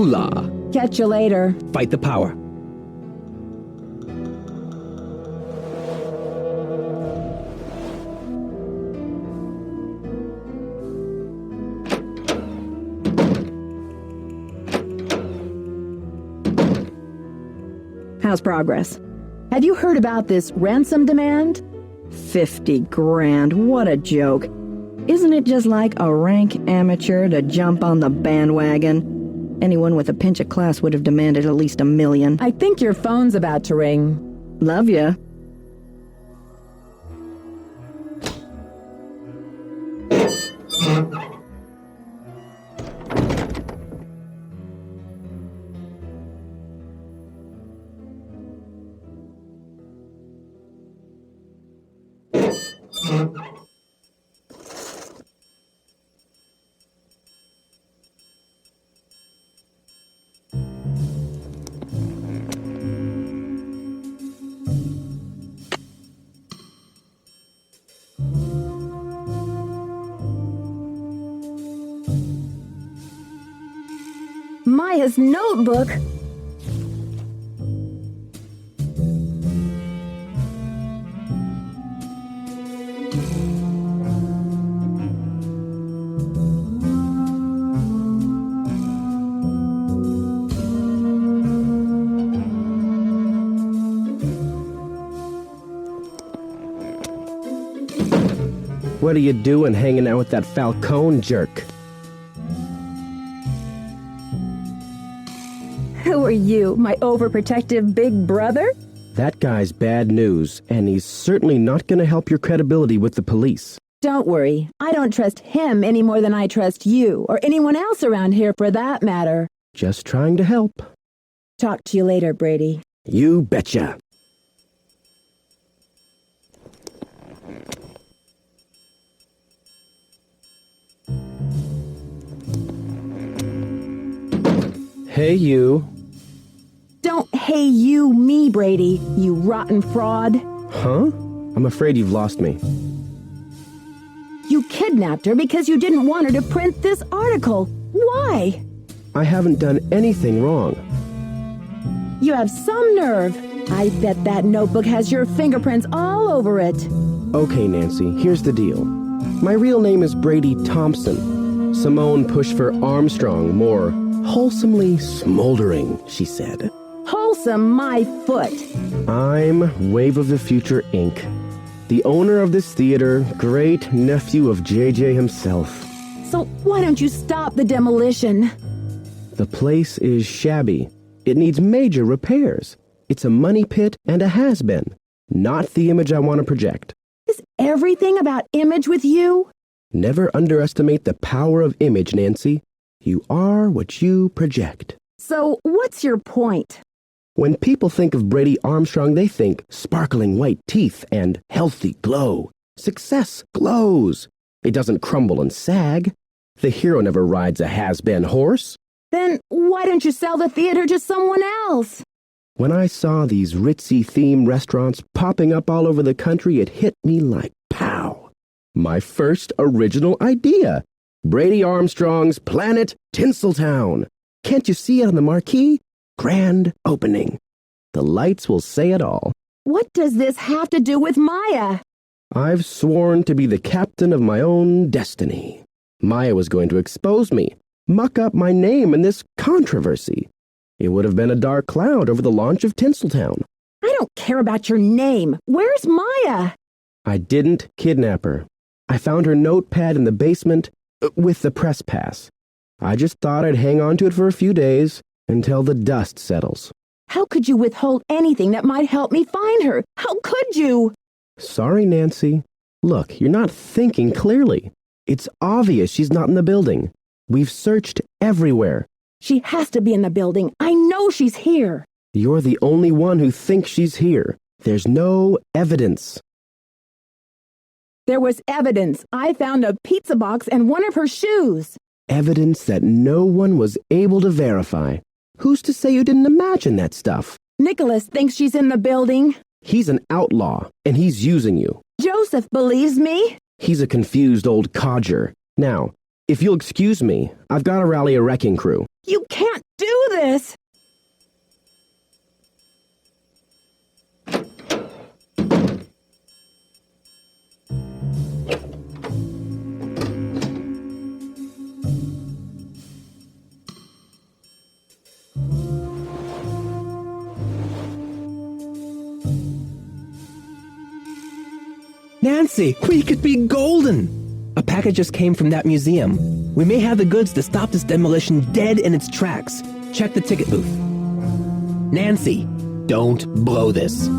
moolah. Catch you later. Fight the power. How's progress? Have you heard about this ransom demand? 50 grand, what a joke. Isn't it just like a rank amateur to jump on the bandwagon? Anyone with a pinch of class would have demanded at least $1 million. I think your phone's about to ring. Love ya. Maya's notebook? What are you doing hanging out with that Falcone jerk? Who are you, my overprotective big brother? That guy's bad news, and he's certainly not going to help your credibility with the police. Don't worry, I don't trust him any more than I trust you, or anyone else around here for that matter. Just trying to help. Talk to you later, Brady. You betcha. Hey, you. Don't hey you me, Brady, you rotten fraud. Huh? I'm afraid you've lost me. You kidnapped her because you didn't want her to print this article. Why? I haven't done anything wrong. You have some nerve. I bet that notebook has your fingerprints all over it. Okay, Nancy, here's the deal. My real name is Brady Thompson. Simone pushed for Armstrong, more wholesomely smoldering, she said. Wholesome my foot. I'm Wave of the Future, Inc., the owner of this theater, great nephew of JJ himself. So why don't you stop the demolition? The place is shabby. It needs major repairs. It's a money pit and a has-been. Not the image I want to project. Is everything about image with you? Never underestimate the power of image, Nancy. You are what you project. So what's your point? When people think of Brady Armstrong, they think sparkling white teeth and healthy glow. Success glows. It doesn't crumble and sag. The hero never rides a has-been horse. Then why don't you sell the theater to someone else? When I saw these ritzy theme restaurants popping up all over the country, it hit me like pow. My first original idea. Brady Armstrong's Planet Tinseltown. Can't you see it on the marquee? Grand opening. The lights will say it all. What does this have to do with Maya? I've sworn to be the captain of my own destiny. Maya was going to expose me, muck up my name in this controversy. It would have been a dark cloud over the launch of Tinseltown. I don't care about your name. Where's Maya? I didn't kidnap her. I found her notepad in the basement with the press pass. I just thought I'd hang on to it for a few days until the dust settles. How could you withhold anything that might help me find her? How could you? Sorry, Nancy. Look, you're not thinking clearly. It's obvious she's not in the building. We've searched everywhere. She has to be in the building. I know she's here. You're the only one who thinks she's here. There's no evidence. There was evidence. I found a pizza box and one of her shoes. Evidence that no one was able to verify. Who's to say you didn't imagine that stuff? Nicholas thinks she's in the building. He's an outlaw, and he's using you. Joseph believes me. He's a confused old codger. Now, if you'll excuse me, I've got to rally a wrecking crew. You can't do this! Nancy, we could be golden! A package just came from that museum. We may have the goods to stop this demolition dead in its tracks. Check the ticket booth. Nancy, don't blow this.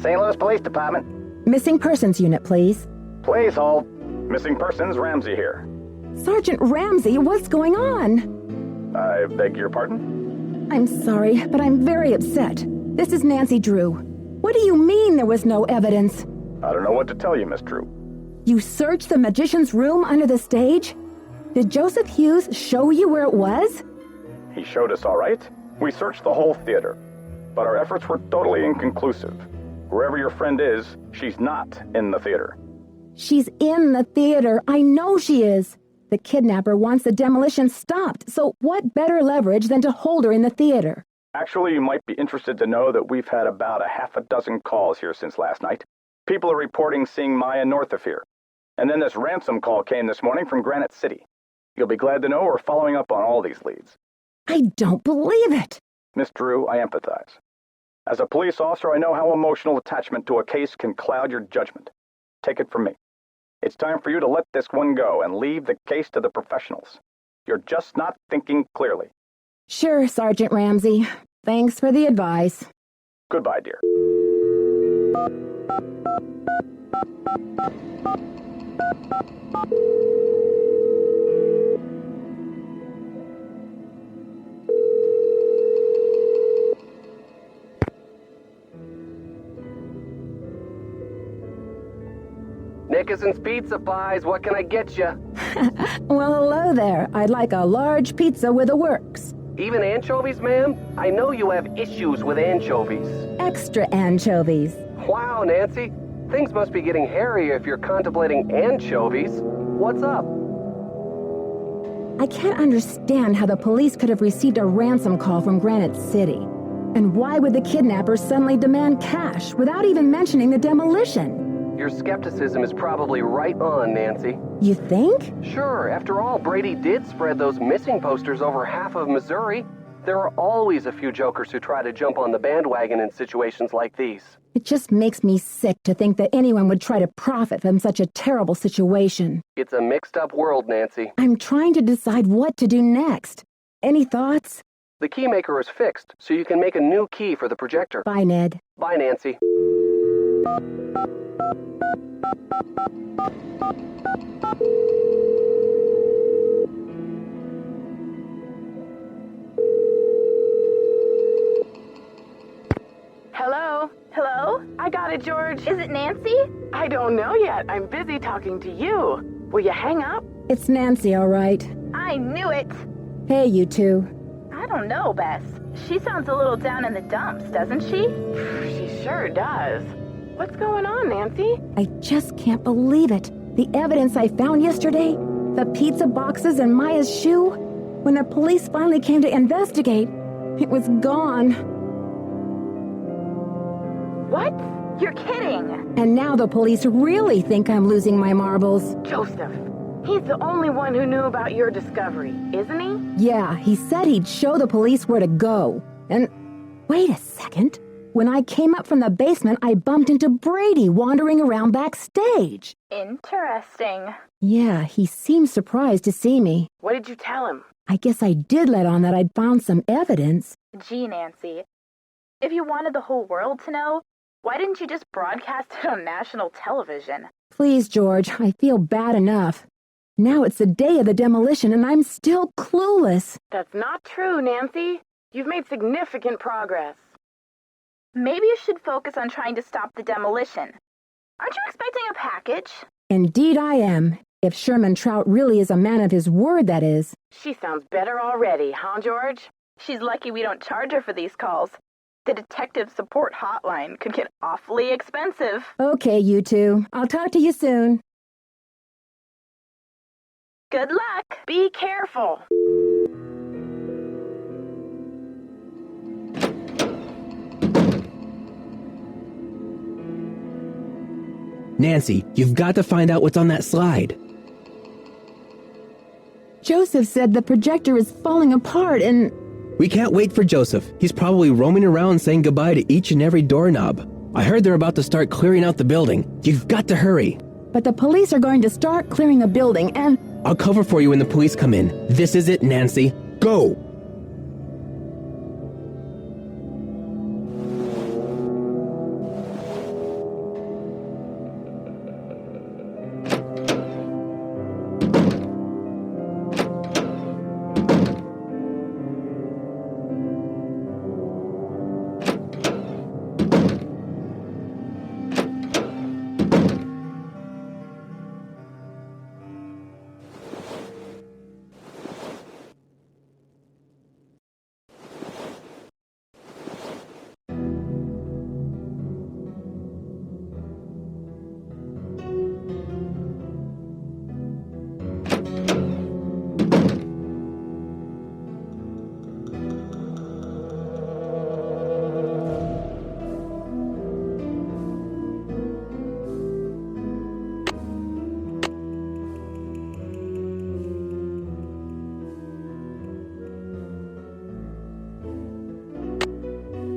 St. Louis Police Department. Missing persons unit, please. Please hold. Missing persons, Ramsey here. Sergeant Ramsey, what's going on? I beg your pardon? I'm sorry, but I'm very upset. This is Nancy Drew. What do you mean there was no evidence? I don't know what to tell you, Miss Drew. You searched the magician's room under the stage? Did Joseph Hughes show you where it was? He showed us all right. We searched the whole theater, but our efforts were totally inconclusive. Wherever your friend is, she's not in the theater. She's in the theater. I know she is. The kidnapper wants the demolition stopped, so what better leverage than to hold her in the theater? Actually, you might be interested to know that we've had about a half a dozen calls here since last night. People are reporting seeing Maya north of here. And then this ransom call came this morning from Granite City. You'll be glad to know we're following up on all these leads. I don't believe it. Miss Drew, I empathize. As a police officer, I know how emotional attachment to a case can cloud your judgment. Take it from me. It's time for you to let this one go and leave the case to the professionals. You're just not thinking clearly. Sure, Sergeant Ramsey. Thanks for the advice. Goodbye, dear. Nickerson's Pizza Pies, what can I get you? Well, hello there. I'd like a large pizza with a works. Even anchovies, ma'am? I know you have issues with anchovies. Extra anchovies. Wow, Nancy. Things must be getting hairy if you're contemplating anchovies. What's up? I can't understand how the police could have received a ransom call from Granite City. And why would the kidnappers suddenly demand cash without even mentioning the demolition? Your skepticism is probably right on, Nancy. You think? Sure, after all, Brady did spread those missing posters over half of Missouri. There are always a few jokers who try to jump on the bandwagon in situations like these. It just makes me sick to think that anyone would try to profit from such a terrible situation. It's a mixed-up world, Nancy. I'm trying to decide what to do next. Any thoughts? The keymaker is fixed, so you can make a new key for the projector. Bye, Ned. Bye, Nancy. Hello? Hello? I got it, George. Is it Nancy? I don't know yet. I'm busy talking to you. Will you hang up? It's Nancy, all right. I knew it. Hey, you two. I don't know, Bess. She sounds a little down in the dumps, doesn't she? She sure does. What's going on, Nancy? I just can't believe it. The evidence I found yesterday, the pizza boxes and Maya's shoe, when the police finally came to investigate, it was gone. What? You're kidding. And now the police really think I'm losing my marbles. Joseph. He's the only one who knew about your discovery, isn't he? Yeah, he said he'd show the police where to go. And wait a second. When I came up from the basement, I bumped into Brady wandering around backstage. Interesting. Yeah, he seemed surprised to see me. What did you tell him? I guess I did let on that I'd found some evidence. Gee, Nancy. If you wanted the whole world to know, why didn't you just broadcast it on national television? Please, George, I feel bad enough. Now it's the day of the demolition and I'm still clueless. That's not true, Nancy. You've made significant progress. Maybe you should focus on trying to stop the demolition. Aren't you expecting a package? Indeed I am. If Sherman Trout really is a man of his word, that is. She sounds better already, huh, George? She's lucky we don't charge her for these calls. The detective support hotline could get awfully expensive. Okay, you two. I'll talk to you soon. Good luck. Be careful. Nancy, you've got to find out what's on that slide. Joseph said the projector is falling apart and... We can't wait for Joseph. He's probably roaming around saying goodbye to each and every doorknob. I heard they're about to start clearing out the building. You've got to hurry. But the police are going to start clearing a building and... I'll cover for you when the police come in. This is it, Nancy. Go!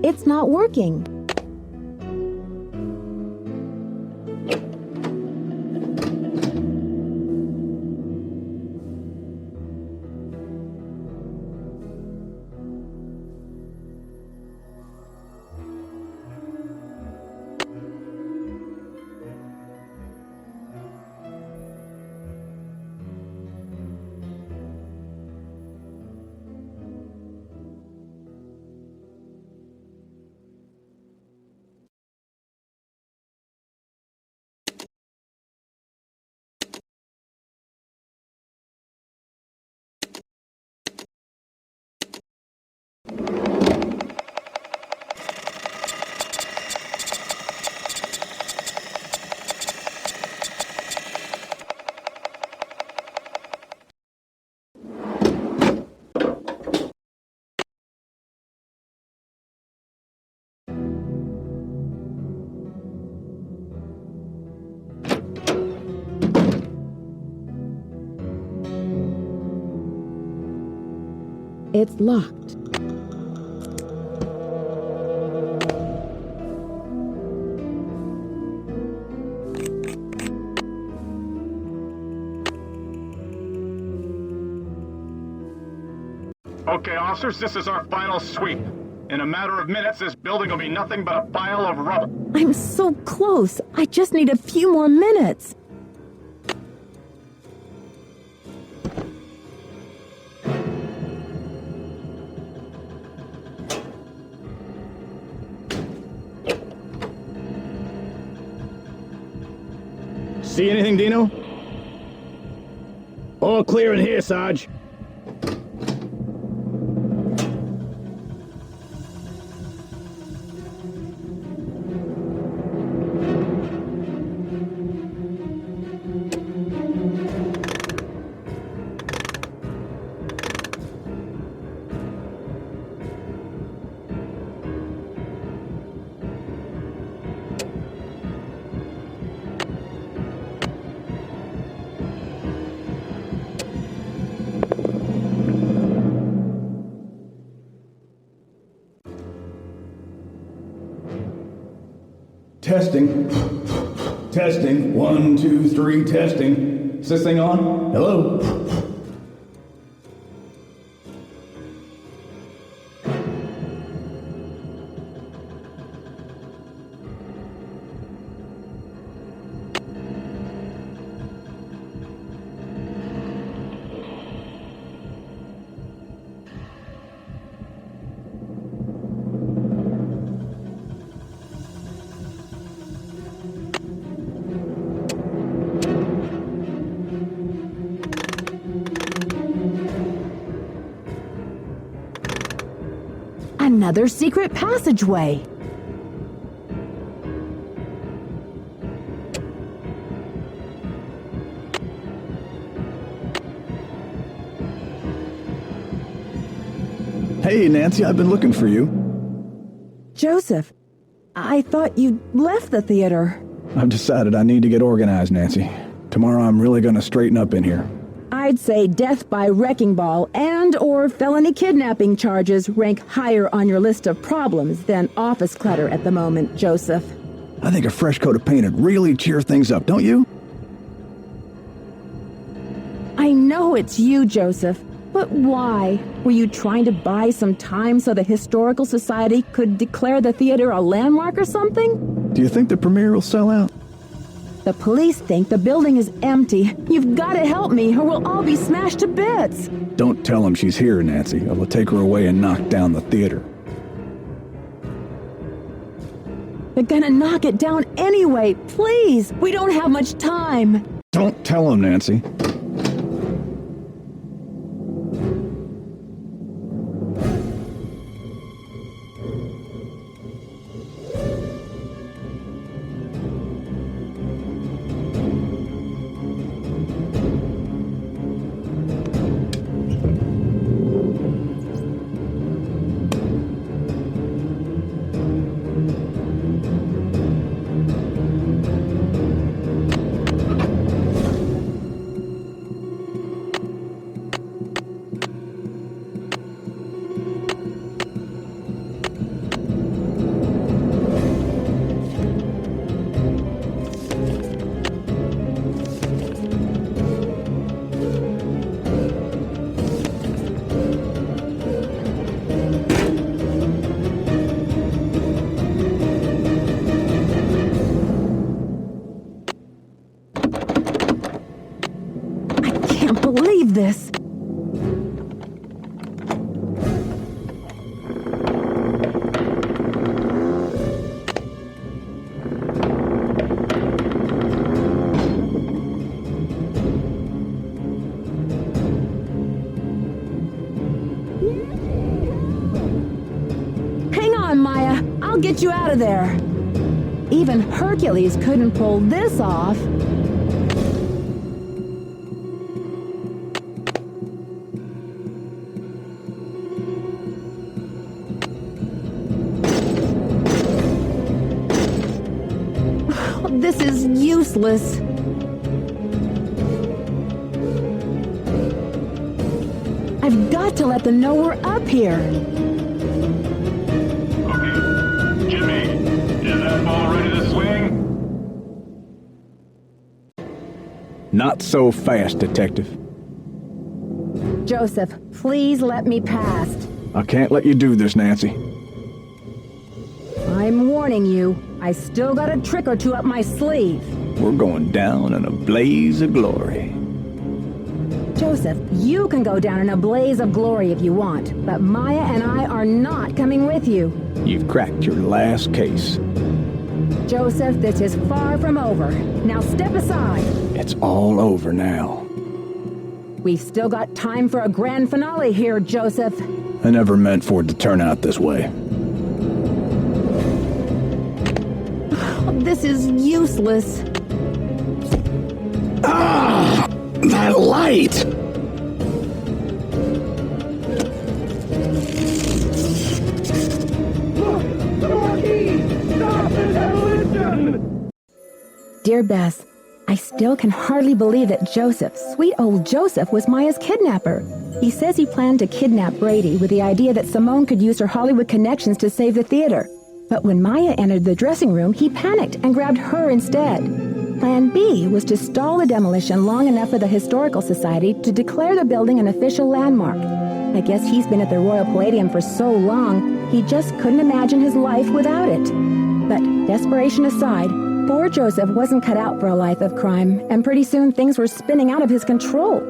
It's not working. It's locked. Okay, officers, this is our final sweep. In a matter of minutes, this building will be nothing but a pile of rubble. I'm so close. I just need a few more minutes. See anything, Dino? All clear in here, Sarge. Testing. Testing. 1, 2, 3, testing. Is this thing on? Hello? Another secret passageway. Hey, Nancy, I've been looking for you. Joseph, I thought you'd left the theater. I've decided I need to get organized, Nancy. Tomorrow I'm really gonna straighten up in here. I'd say death by wrecking ball and or felony kidnapping charges rank higher on your list of problems than office clutter at the moment, Joseph. I think a fresh coat of paint would really cheer things up, don't you? I know it's you, Joseph, but why? Were you trying to buy some time so the Historical Society could declare the theater a landmark or something? Do you think the premiere will sell out? The police think the building is empty. You've got to help me or we'll all be smashed to bits. Don't tell them she's here, Nancy, or we'll take her away and knock down the theater. They're gonna knock it down anyway. Please, we don't have much time. Don't tell them, Nancy. Believe this. Hang on, Maya. I'll get you out of there. Even Hercules couldn't pull this off. This is useless. I've got to let them know we're up here. Okay. Jimmy, is that ball ready to swing? Not so fast, Detective. Joseph, please let me past. I can't let you do this, Nancy. I'm warning you, I still got a trick or two up my sleeve. We're going down in a blaze of glory. Joseph, you can go down in a blaze of glory if you want, but Maya and I are not coming with you. You've cracked your last case. Joseph, this is far from over. Now step aside. It's all over now. We've still got time for a grand finale here, Joseph. I never meant for it to turn out this way. This is useless. Ah! That light! Dear Bess, I still can hardly believe that Joseph, sweet old Joseph, was Maya's kidnapper. He says he planned to kidnap Brady with the idea that Simone could use her Hollywood connections to save the theater. But when Maya entered the dressing room, he panicked and grabbed her instead. Plan B was to stall the demolition long enough for the Historical Society to declare the building an official landmark. I guess he's been at the Royal Palladium for so long, he just couldn't imagine his life without it. But desperation aside, poor Joseph wasn't cut out for a life of crime, and pretty soon things were spinning out of his control.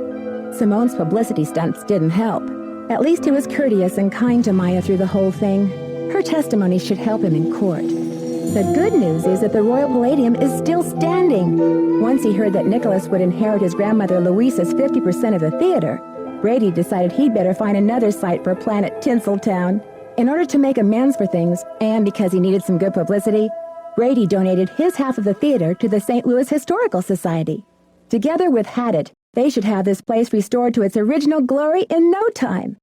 Simone's publicity stunts didn't help. At least he was courteous and kind to Maya through the whole thing. Her testimony should help him in court. The good news is that the Royal Palladium is still standing. Once he heard that Nicholas would inherit his grandmother Louisa's 50% of the theater, Brady decided he'd better find another site for Planet Tinseltown. In order to make amends for things, and because he needed some good publicity, Brady donated his half of the theater to the St. Louis Historical Society. Together with Haddett, they should have this place restored to its original glory in no time.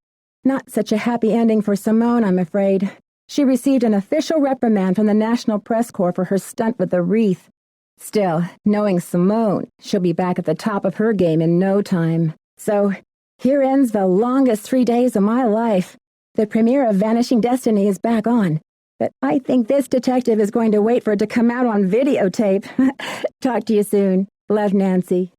Not such a happy ending for Simone, I'm afraid. She received an official reprimand from the National Press Corps for her stunt with the wreath. Still, knowing Simone, she'll be back at the top of her game in no time. So, here ends the longest 3 days of my life. The premiere of Vanishing Destiny is back on, but I think this detective is going to wait for it to come out on videotape. Talk to you soon. Love, Nancy.